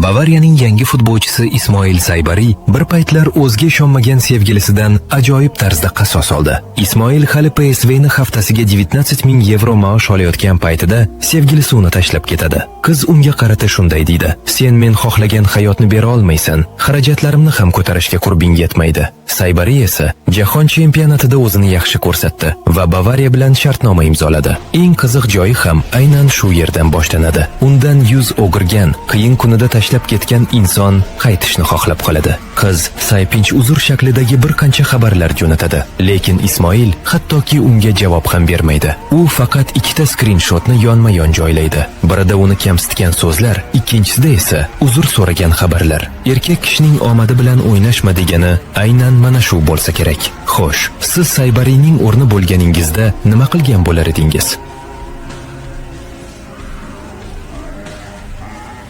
Bavariyaning yangi futbolchisi Ismoil Saybariy bir paytlar o'ziga ishonmagan sevgilisidan ajoyib tarzda qasos oldi. Ismoil hali PSVni haftasiga 19 ming yevro maosh olayotgan paytida sevgilisi uni tashlab ketadi. Qiz unga qarata shunday deydi: "Sen men xohlagan hayotni bera olmaysan, xarajatlarimni ham ko'tarishga qurbing yetmaydi." Saybariy esa jahon chempionatida o'zini yaxshi ko'rsatdi va Bavariya bilan shartnoma imzoladi. Eng qiziq joyi ham aynan shu yerdan boshlanadi. Undan yuz o'girgan, qiyin kunida tashlab ketgan inson qaytishni xohlab qoladi. Qiz saypinch uzr shaklidagi bir qancha xabarlar jo'natadi, lekin Ismoil hattoki unga javob ham bermaydi. U faqat ikkita skrinshotni yonma-yon joylaydi. Birida uni kamsitgan so'zlar, ikkinchisida esa uzr so'ragan xabarlar. Erkak kishining omadi bilan o'ynashma degani aynan mana shu bo'lsa kerak. Xo'sh, siz Saybariyning o'rni bo'lganingizda nima qilgan bo'lar edingiz?